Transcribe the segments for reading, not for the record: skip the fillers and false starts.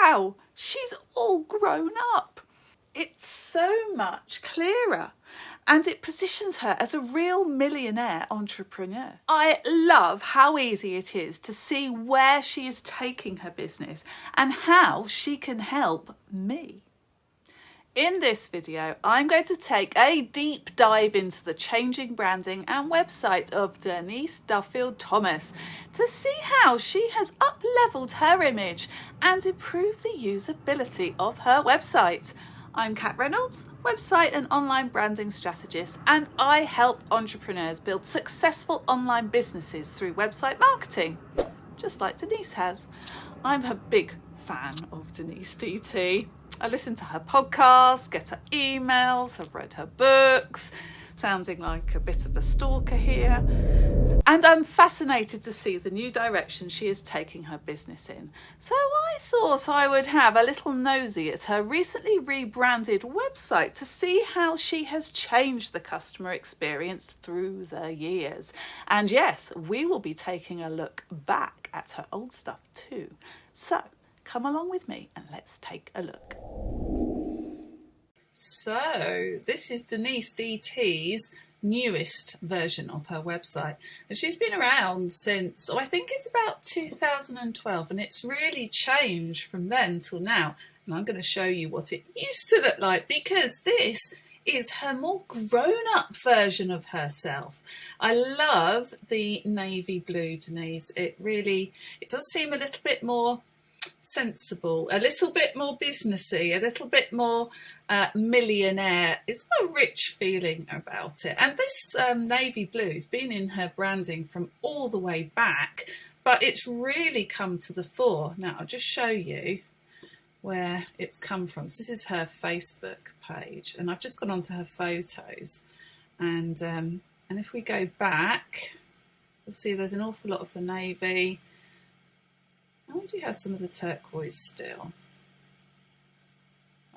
wow, she's all grown up. It's so much clearer, and it positions her as a real millionaire entrepreneur. I love how easy it is to see where she is taking her business and how she can help me. In this video, I'm going to take a deep dive into the changing branding and website of Denise Duffield-Thomas to see how she has up-leveled her image and improved the usability of her website. I'm Kat Reynolds, website and online branding strategist, and I help entrepreneurs build successful online businesses through website marketing, just like Denise has. I'm a big fan of Denise DT. I listen to her podcasts, get her emails, I've read her books, sounding like a bit of a stalker here. And I'm fascinated to see the new direction she is taking her business in. So I thought I would have a little nosy at her recently rebranded website to see how she has changed the customer experience through the years. And yes, we will be taking a look back at her old stuff too. So come along with me and let's take a look. So this is Denise DT's newest version of her website, and she's been around since I think it's about 2012, and it's really changed from then till now. And I'm going to show you what it used to look like, because this is her more grown-up version of herself. I love the navy blue, Denise. It does seem a little bit more sensible, a little bit more businessy, a little bit more millionaire. It's got a rich feeling about it. And this navy blue has been in her branding from all the way back, but it's really come to the fore. Now I'll just show you where it's come from. So this is her Facebook page, and I've just gone onto her photos, and if we go back, you'll see there's an awful lot of the navy. I do have some of the turquoise still.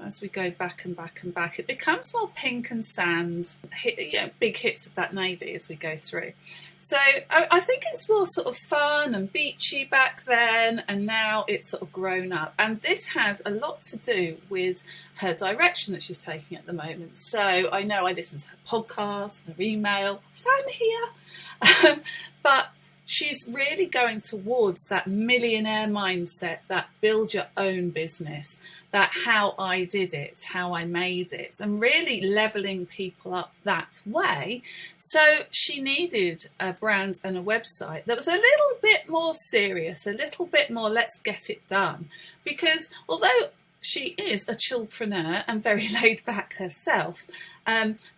As we go back and back and back, it becomes more pink and sand, big hits of that navy as we go through. So I think it's more sort of fun and beachy back then, and now it's sort of grown up. And this has a lot to do with her direction that she's taking at the moment. So I know I listen to her podcast, her email, fan here, but she's really going towards that millionaire mindset, that build your own business, that how I did it, how I made it, and really leveling people up that way. So she needed a brand and a website that was a little bit more serious, a little bit more let's get it done. Because although she is a chillpreneur and very laid back herself,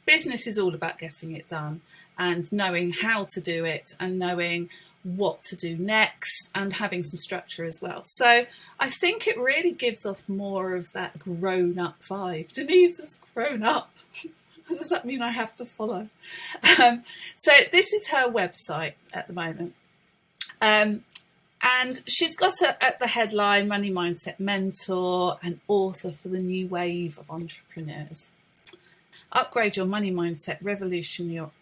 business is all about getting it done and knowing how to do it and knowing what to do next and having some structure as well. So I think it really gives off more of that grown-up vibe. Denise has grown up. Does that mean I have to follow? So this is her website at the moment. And she's got at the headline, Money Mindset Mentor and author for the new wave of entrepreneurs. Upgrade your money mindset, revolutionize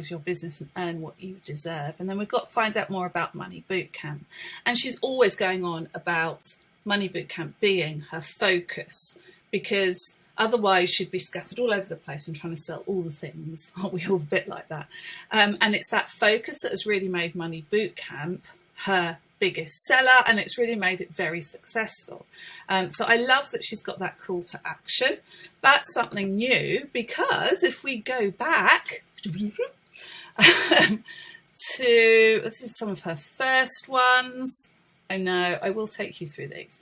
your business and earn what you deserve. And then we've got to find out more about Money Bootcamp. And she's always going on about Money Bootcamp being her focus, because otherwise she'd be scattered all over the place and trying to sell all the things. Aren't we all a bit like that? And it's that focus that has really made Money Bootcamp her biggest seller, and it's really made it very successful. So I love that she's got that call to action. That's something new, because if we go back this is some of her first ones. I know, I will take you through these.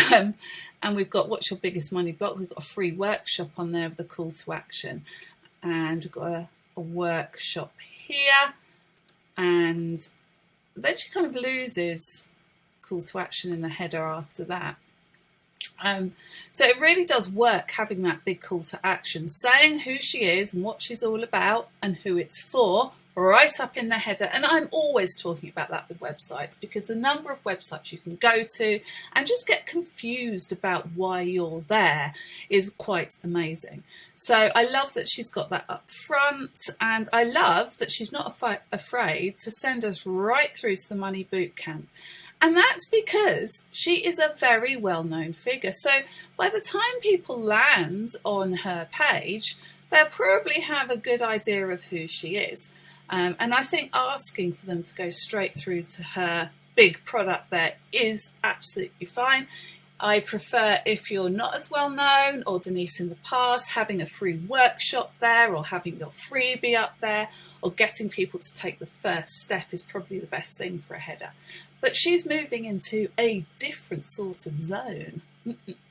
And we've got What's Your Biggest Money Block? We've got a free workshop on there with the call to action. And we've got a workshop here. And then she kind of loses call to action in the header after that. So it really does work having that big call to action, saying who she is and what she's all about and who it's for, right up in the header. And I'm always talking about that with websites, because the number of websites you can go to and just get confused about why you're there is quite amazing. So I love that she's got that up front, and I love that she's not afraid to send us right through to the Money Bootcamp. And that's because she is a very well-known figure. So by the time people land on her page, they'll probably have a good idea of who she is. And I think asking for them to go straight through to her big product there is absolutely fine. I prefer, if you're not as well known, or Denise in the past, having a free workshop there, or having your freebie up there, or getting people to take the first step is probably the best thing for a header. But she's moving into a different sort of zone.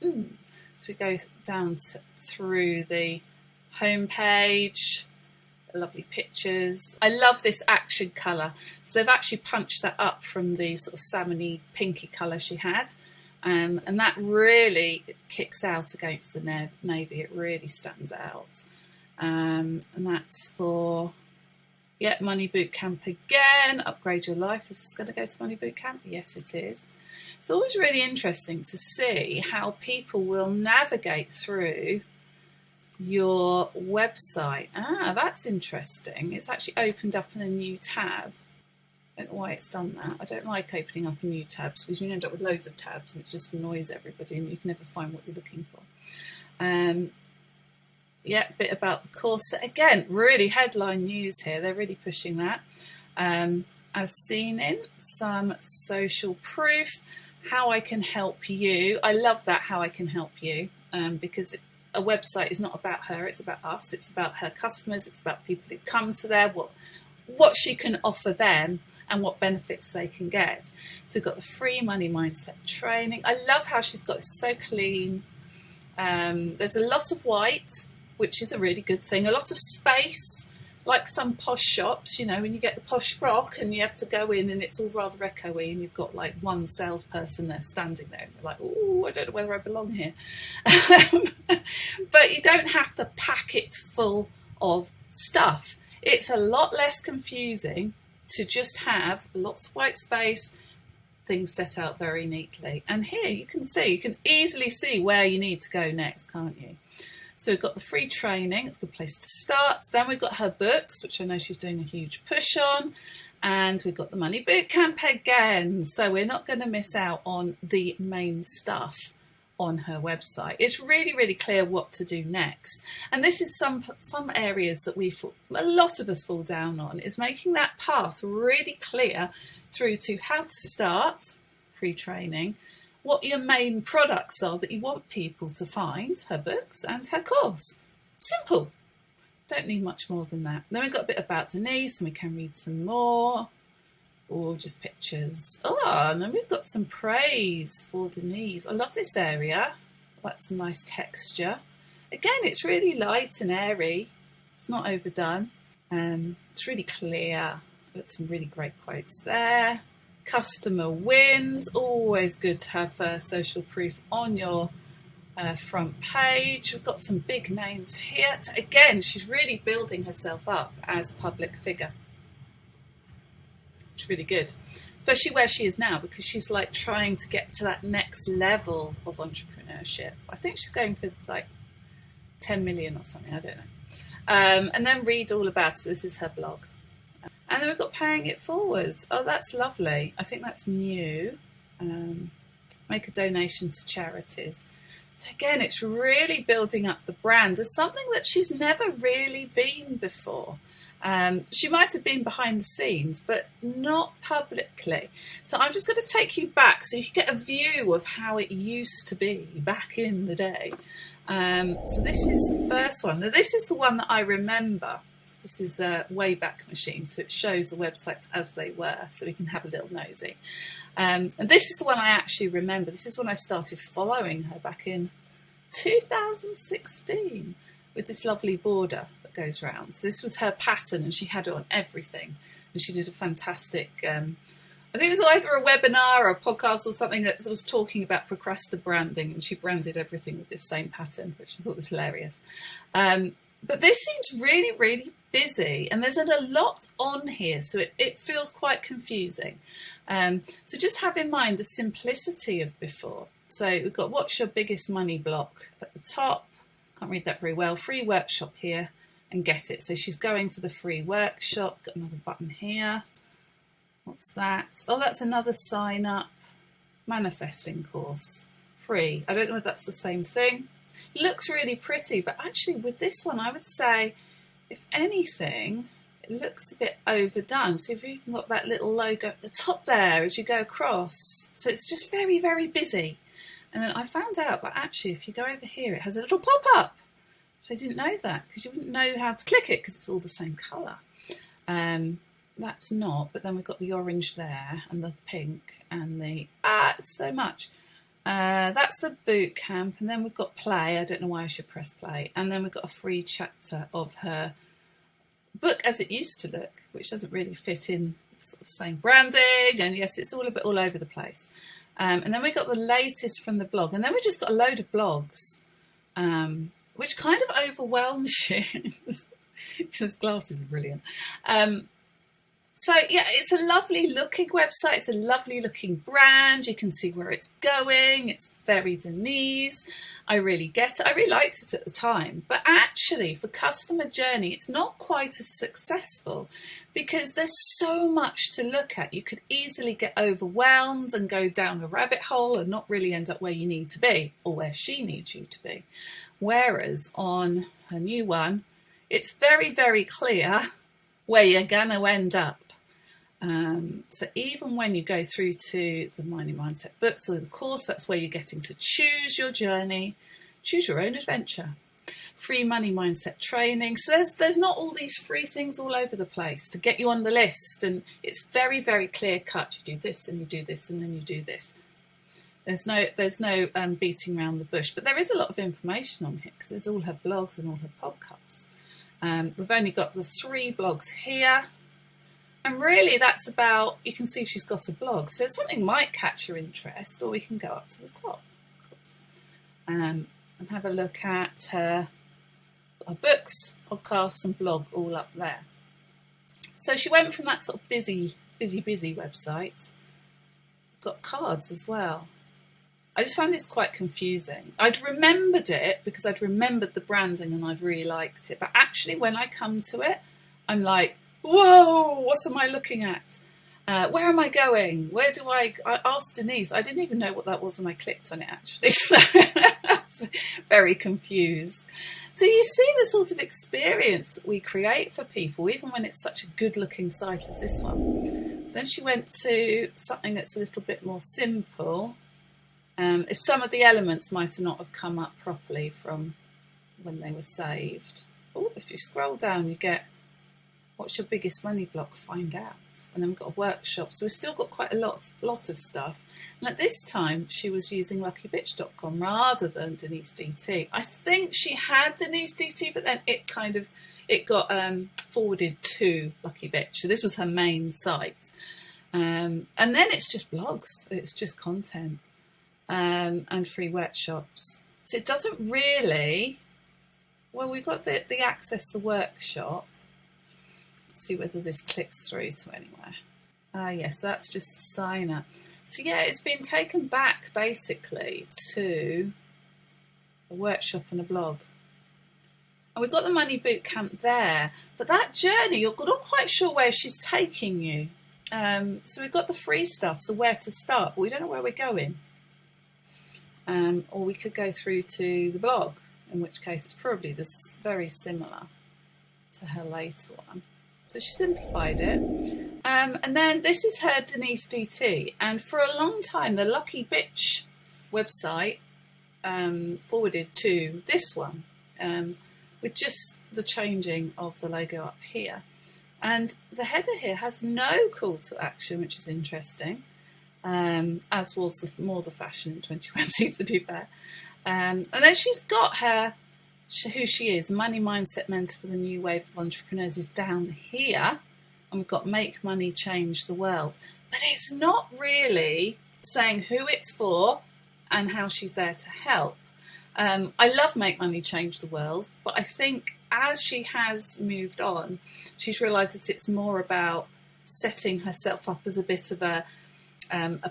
So we go down through the homepage. Lovely pictures. I love this action colour. So they've actually punched that up from the sort of salmony pinky colour she had. And that really kicks out against the navy. It really stands out. And that's for, Money Bootcamp again. Upgrade your life. Is this going to go to Money Bootcamp? Yes, it is. It's always really interesting to see how people will navigate through your website. That's interesting. It's actually opened up in a new tab. I don't know why it's done that. I don't like opening up a new tabs because you end up with loads of tabs and it just annoys everybody and you can never find what you're looking for. A bit about the course. Again, really headline news here. They're really pushing that. As seen in some social proof, how I can help you. I love that, how I can help you, because a website is not about her, it's about us, it's about her customers, it's about people who come to there, what she can offer them and what benefits they can get. So we've got the free money mindset training. I love how she's got it so clean. There's a lot of white, which is a really good thing, a lot of space, like some posh shops, when you get the posh frock and you have to go in and it's all rather echoey and you've got like one salesperson there standing there and you're like, oh, I don't know whether I belong here. But you don't have to pack it full of stuff. It's a lot less confusing to just have lots of white space, things set out very neatly. And here you can easily see where you need to go next, can't you? So we've got the free training, it's a good place to start. Then we've got her books, which I know she's doing a huge push on. And we've got the Money Bootcamp again. So we're not going to miss out on the main stuff on her website. It's really, really clear what to do next. And this is some areas that a lot of us fall down on, is making that path really clear through to how to start free training, what your main products are that you want people to find, her books and her course. Simple. Don't need much more than that. Then we've got a bit about Denise and we can read some more. Or just pictures. And then we've got some praise for Denise. I love this area. That's a nice texture. Again, it's really light and airy. It's not overdone. It's really clear. Got some really great quotes there. Customer wins. Always good to have social proof on your front page. We've got some big names here. So again, she's really building herself up as a public figure. It's really good, especially where she is now, because she's like trying to get to that next level of entrepreneurship. I think she's going for like 10 million or something, I don't know. And then read all about it. This is her blog. And then we've got paying it forward. Oh, that's lovely. I think that's new. Make a donation to charities. So again, it's really building up the brand as something that she's never really been before. She might have been behind the scenes, but not publicly. So I'm just going to take you back so you can get a view of how it used to be back in the day. So this is the first one. Now, this is the one that I remember. This is a Wayback Machine, so it shows the websites as they were, so we can have a little nosy. And this is the one I actually remember. This is when I started following her back in 2016 with this lovely border goes round. So this was her pattern and she had it on everything, and she did a fantastic I think it was either a webinar or a podcast or something that was talking about Procrasta branding, and she branded everything with this same pattern, which I thought was hilarious. But this seems really, really busy, and there's a lot on here, so it feels quite confusing. So just have in mind the simplicity of before. So we've got what's your biggest money block at the top. Can't read that very well. Free workshop here. And get it. So she's going for the free workshop. Got another button here. What's that? Oh, that's another sign up. manifesting course, free. I don't know if that's the same thing. It looks really pretty, but actually with this one, I would say, if anything, it looks a bit overdone. So if you've even got that little logo at the top there as you go across, so it's just very, very busy. And then I found out that actually if you go over here, it has a little pop-up. So I didn't know that, because you wouldn't know how to click it because it's all the same colour. That's not, but then we've got the orange there and the pink and the, so much. That's the boot camp, and then we've got play. I don't know why I should press play. And then we've got a free chapter of her book as it used to look, which doesn't really fit in sort of same branding, and yes, it's all a bit all over the place. And then we got the latest from the blog, and then we just got a load of blogs, which kind of overwhelms you. Those glasses are brilliant. So yeah, it's a lovely looking website. It's a lovely looking brand. You can see where it's going. It's very Denise. I really get it. I really liked it at the time. But actually, for customer journey, it's not quite as successful because there's so much to look at. You could easily get overwhelmed and go down a rabbit hole and not really end up where you need to be or where she needs you to be. Whereas on a new one, it's very, very clear where you're going to end up. So even when you go through to the Money Mindset books or the course, that's where you're getting to choose your journey, choose your own adventure. Free money mindset training. So there's not all these free things all over the place to get you on the list, and it's very, very clear cut. You do this, and you do this, and then you do this. There's no beating around the bush, but there is a lot of information on here because there's all her blogs and all her podcasts. We've only got the 3 blogs here. And really that's about, you can see she's got a blog. So something might catch your interest, or we can go up to the top, of course, and have a look at her books, podcasts and blog all up there. So she went from that sort of busy website, got cards as well. I just found this quite confusing. I'd remembered it because I'd remembered the branding and I'd really liked it. But actually when I come to it, I'm like, whoa, what am I looking at? Where am I going? Where do I asked Denise. I didn't even know what that was when I clicked on it, actually. So I was very confused. So you see the sort of experience that we create for people, even when it's such a good looking site as this one. So then she went to something that's a little bit more simple. If some of the elements might not have come up properly from when they were saved. Oh, if you scroll down, you get, what's your biggest money block? Find out. And then we've got a workshop. So we've still got quite a lot of stuff. And at this time, she was using luckybitch.com rather than Denise DT. I think she had Denise DT, but then it got forwarded to Lucky Bitch. So this was her main site. And then it's just blogs. It's just content and free workshops. So it doesn't really, well, we've got the access the workshop. See whether this clicks through to anywhere. Yes, that's just a sign up. So yeah, it's been taken back basically to a workshop and a blog. And we've got the money boot camp there, but that journey, you're not quite sure where she's taking you. So we've got the free stuff, so where to start, but we don't know where we're going. Or we could go through to the blog, in which case it's probably this very similar to her later one. So she simplified it. And then this is her Denise DT. And for a long time, the Lucky Bitch website forwarded to this one with just the changing of the logo up here. And the header here has no call to action, which is interesting, as was more the fashion in 2020, to be fair. And then she's got her, who she is, the Money Mindset Mentor for the New Wave of Entrepreneurs is down here, and we've got Make Money Change the World. But it's not really saying who it's for and how she's there to help. I love Make Money Change the World, but I think as she has moved on, she's realised that it's more about setting herself up as a bit of a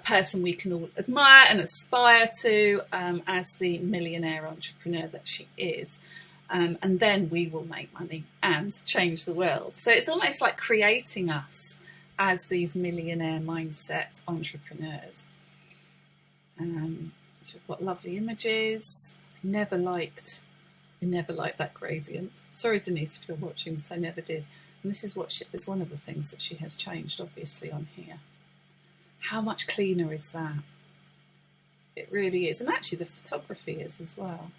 person we can all admire and aspire to as the millionaire entrepreneur that she is. And then we will make money and change the world. So it's almost like creating us as these millionaire mindset entrepreneurs. So we've got lovely images. Never liked that gradient. Sorry, Denise, if you're watching this, I never did. And this is one of the things that she has changed, obviously, on here. How much cleaner is that? It really is. And actually the photography is as well.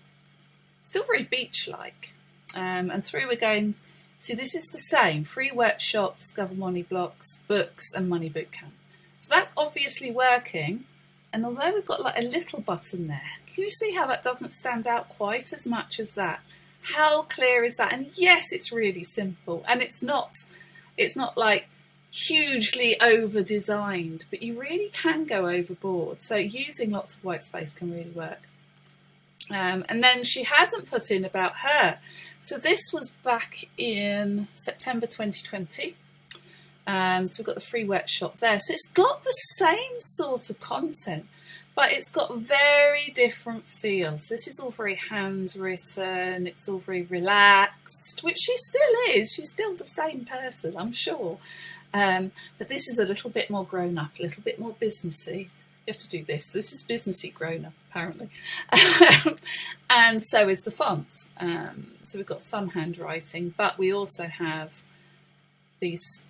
Still very beach-like. And through we're going, see, this is the same. Free workshop, discover money blocks, books, and money bootcamp. So that's obviously working. And although we've got like a little button there, can you see how that doesn't stand out quite as much as that? How clear is that? And yes, it's really simple. And it's not like hugely over-designed, but you really can go overboard. So using lots of white space can really work. And then she hasn't put in about her. So this was back in September 2020. So we've got the free workshop there. So it's got the same sort of content, but it's got very different feels. This is all very handwritten. It's all very relaxed, which she still is. She's still the same person, I'm sure. But this is a little bit more grown up, a little bit more businessy. You have to do this. This is businessy grown up, apparently. And so is the fonts. So we've got some handwriting, but we also have this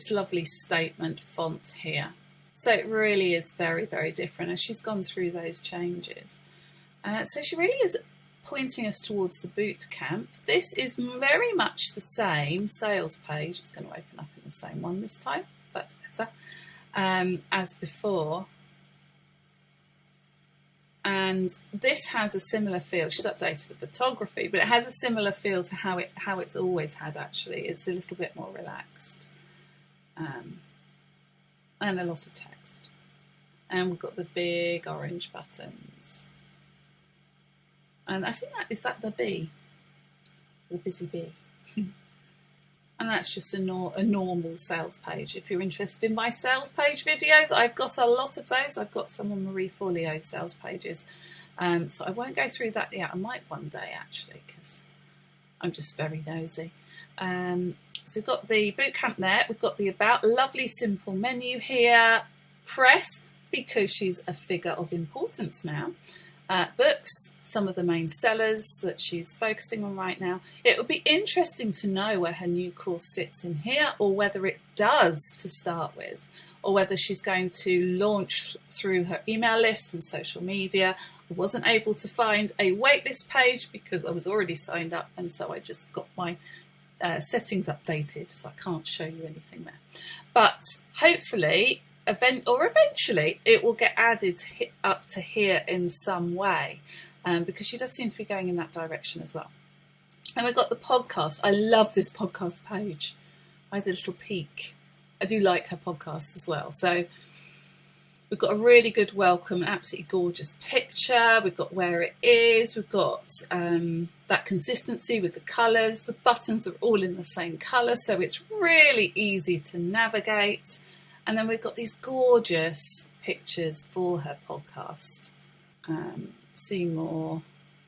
lovely statement font here. So it really is very, very different, and she's gone through those changes. So she really is pointing us towards the boot camp. This is very much the same sales page. It's going to open up in the same one this time. That's better. As before. And this has a similar feel. She's updated the photography, but it has a similar feel to how it's always had, actually. It's a little bit more relaxed. And a lot of text. And we've got the big orange buttons. And I think is that the bee? The busy bee. And that's just a normal sales page. If you're interested in my sales page videos, I've got a lot of those. I've got some on Marie Forleo's sales pages. So I won't go through that yet. I might one day, actually, because I'm just very nosy. So we've got the bootcamp there. We've got the about. Lovely simple menu here. Press, because she's a figure of importance now. Books, some of the main sellers that she's focusing on right now. It would be interesting to know where her new course sits in here, or whether it does to start with, or whether she's going to launch through her email list and social media. I wasn't able to find a waitlist page because I was already signed up, and so I just got my settings updated, so I can't show you anything there. But hopefully, eventually, it will get added up to here in some way, because she does seem to be going in that direction as well. And we've got the podcast. I love this podcast page. I had a little peek. I do like her podcast as well. So we've got a really good welcome, an absolutely gorgeous picture. We've got where it is. We've got that consistency with the colours. The buttons are all in the same colour, so it's really easy to navigate. And then we've got these gorgeous pictures for her podcast. See more.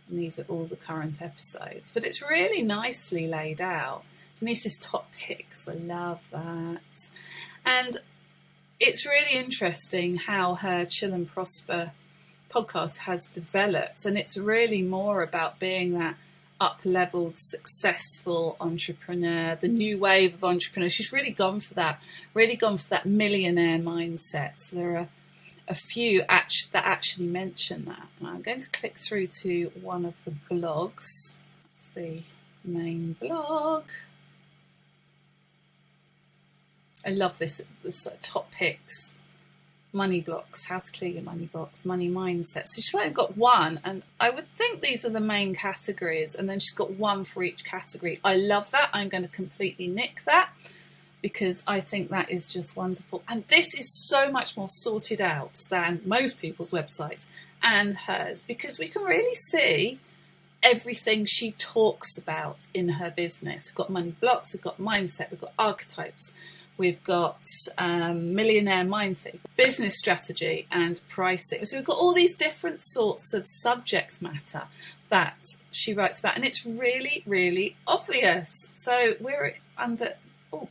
And these are all the current episodes. But it's really nicely laid out. Denise's top picks. I love that. And it's really interesting how her Chill and Prosper podcast has developed. And it's really more about being that up-leveled, successful entrepreneur, the new wave of entrepreneurs. She's really gone for that millionaire mindset. So there are a few that actually mention that. And I'm going to click through to one of the blogs. That's the main blog. I love this top picks. Money blocks, how to clear your money blocks, money mindset. So she's only got one, and I would think these are the main categories, and then she's got one for each category. I love that. I'm going to completely nick that because I think that is just wonderful. And this is so much more sorted out than most people's websites and hers, because we can really see everything she talks about in her business. We've got money blocks, we've got mindset, we've got archetypes, we've got millionaire mindset, business strategy and pricing. So we've got all these different sorts of subject matter that she writes about, and it's really, really obvious. So we're under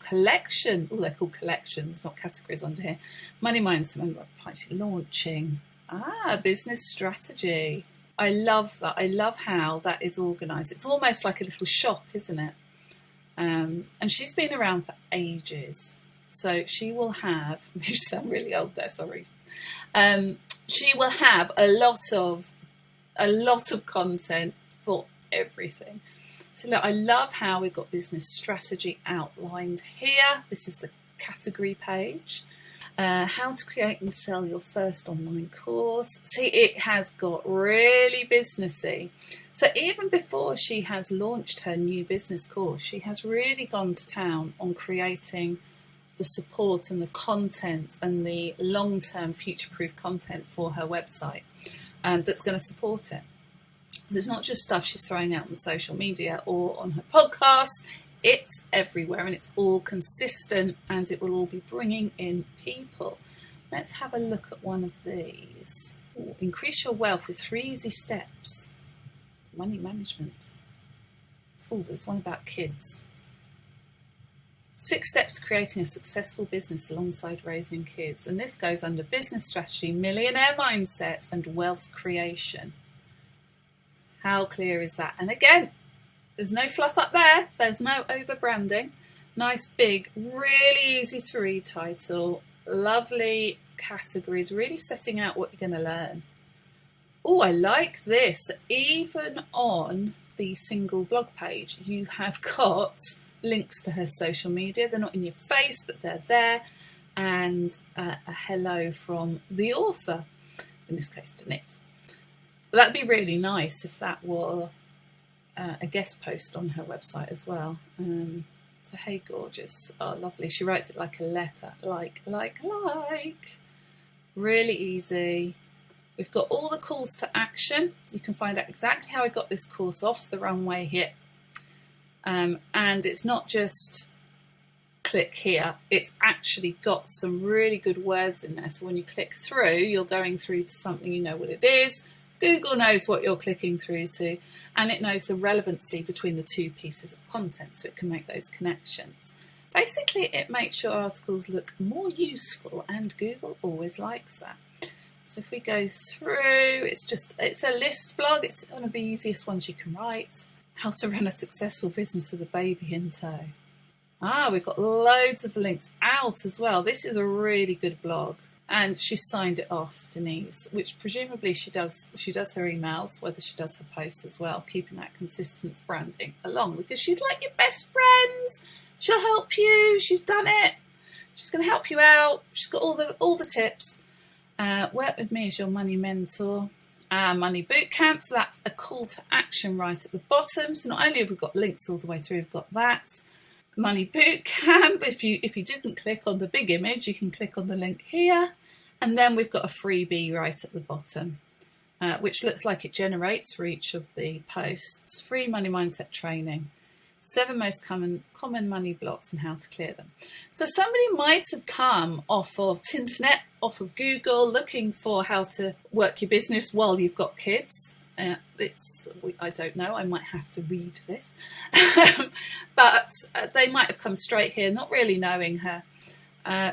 collections. Oh, they're called collections, not categories under here. Money mindset, pricing, launching, Business strategy. I love that. I love how that is organised. It's almost like a little shop, isn't it? And she's been around for ages. So she will have, you sound really old there, sorry. She will have a lot of content for everything. So look, I love how we've got business strategy outlined here. This is the category page. How to create and sell your first online course. See, it has got really businessy. So even before she has launched her new business course, she has really gone to town on creating the support and the content and the long-term future-proof content for her website that's going to support it. So it's not just stuff she's throwing out on social media or on her podcasts. It's everywhere and it's all consistent and it will all be bringing in people. Let's have a look at one of these. Ooh, increase your wealth with 3 easy steps. Money management. Oh, there's one about kids. 6 steps to creating a successful business alongside raising kids. And this goes under business strategy, millionaire mindset and wealth creation. How clear is that? And again, there's no fluff up there. There's no over branding. Nice, big, really easy to read title. Lovely categories, really setting out what you're going to learn. Oh, I like this. Even on the single blog page, you have got links to her social media. They're not in your face, but they're there. And a hello from the author, in this case, Denise. That'd be really nice if that were a guest post on her website as well. So, hey, gorgeous. Oh, lovely. She writes it like a letter. Like. Really easy. We've got all the calls to action. You can find out exactly how I got this course off the runway here. And it's not just click here. It's actually got some really good words in there. So when you click through, you're going through to something you know what it is. Google knows what you're clicking through to, and it knows the relevancy between the 2 pieces of content, so it can make those connections. Basically, it makes your articles look more useful, and Google always likes that. So if we go through, it's a list blog. It's one of the easiest ones you can write. How to run a successful business with a baby in tow. We've got loads of links out as well. This is a really good blog. And she signed it off, Denise, which presumably she does her emails, whether she does her posts as well, keeping that consistent branding along, because she's like your best friend. She'll help you. She's done it. She's going to help you out. She's got all the tips. Work with me as your money mentor. Money bootcamp. So that's a call to action right at the bottom. So not only have we got links all the way through, we've got that. Money bootcamp. If you didn't click on the big image, you can click on the link here. And then we've got a freebie right at the bottom, which looks like it generates for each of the posts. Free money mindset training. 7 most common money blocks and how to clear them. So somebody might have come off of Tinternet, off of Google, looking for how to work your business while you've got kids. I don't know, I might have to read this. But they might have come straight here, not really knowing her.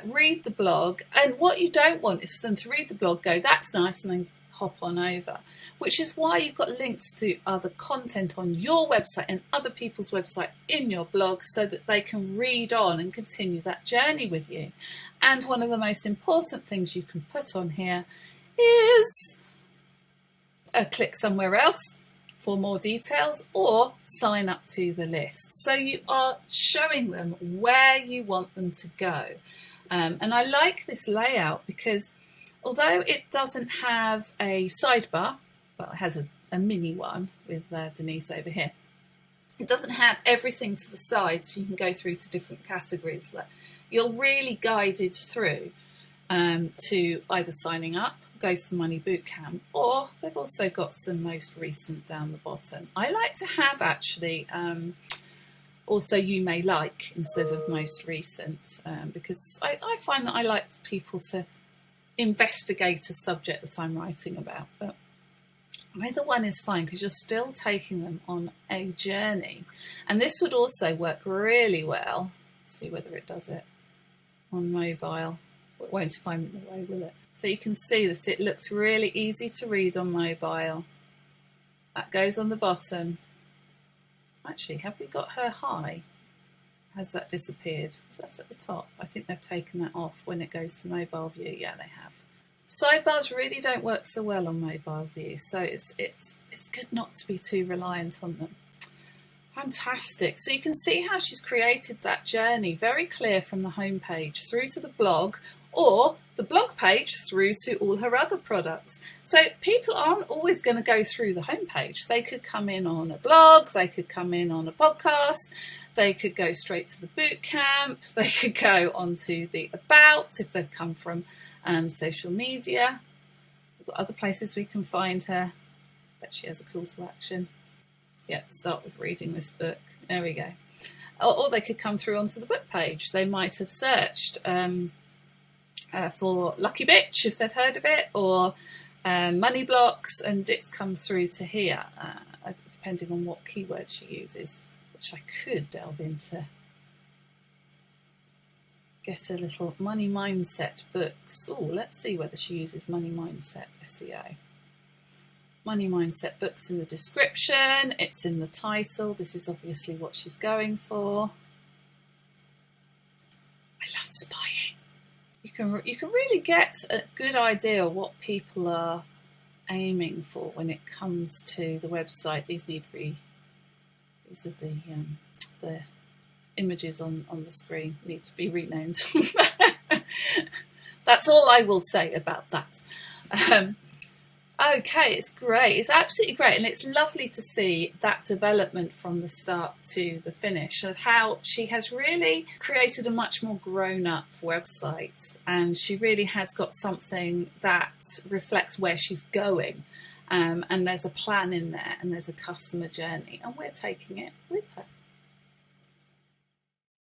Read the blog, and what you don't want is for them to read the blog, go, that's nice, and then hop on over, which is why you've got links to other content on your website and other people's website in your blog, so that they can read on and continue that journey with you. And one of the most important things you can put on here is click somewhere else for more details, or sign up to the list. So you are showing them where you want them to go. And I like this layout because although it doesn't have a sidebar, well, it has a mini one with Denise over here, it doesn't have everything to the side, so you can go through to different categories. You're really guided through to either signing up, go to the Money Bootcamp, or they've also got some most recent down the bottom. I like to have actually also you may like instead of most recent, because I find that I like people to investigate a subject that I'm writing about. But either one is fine because you're still taking them on a journey. And this would also work really well. Let's see whether it does it on mobile. It won't find me the way, will it? So you can see that it looks really easy to read on mobile. That goes on the bottom. Actually, have we got her high? Has that disappeared? Is that at the top? I think they've taken that off when it goes to mobile view. Yeah, they have. Sidebars really don't work so well on mobile view, so it's good not to be too reliant on them. Fantastic. So you can see how she's created that journey, very clear from the home page through to the blog, or the blog page through to all her other products. So people aren't always going to go through the home page. They could come in on a blog, they could come in on a podcast, they could go straight to the boot camp, they could go onto the about if they've come from social media. We've got other places we can find her. Bet she has a call to action. Yep, start with reading this book. There we go. Or they could come through onto the book page. They might have searched for Lucky Bitch, if they've heard of it, or Money Blocks, and it's come through to here, depending on what keyword she uses, which I could delve into. Get a little money mindset books. Oh, let's see whether she uses money mindset SEO. Money mindset books in the description. It's in the title. This is obviously what she's going for. I love spying. You can really get a good idea of what people are aiming for when it comes to the website. These are the images on the screen need to be renamed. That's all I will say about that. Okay, it's great. It's absolutely great, and it's lovely to see that development from the start to the finish of how she has really created a much more grown-up website, and she really has got something that reflects where she's going, and there's a plan in there, and there's a customer journey, and we're taking it with her.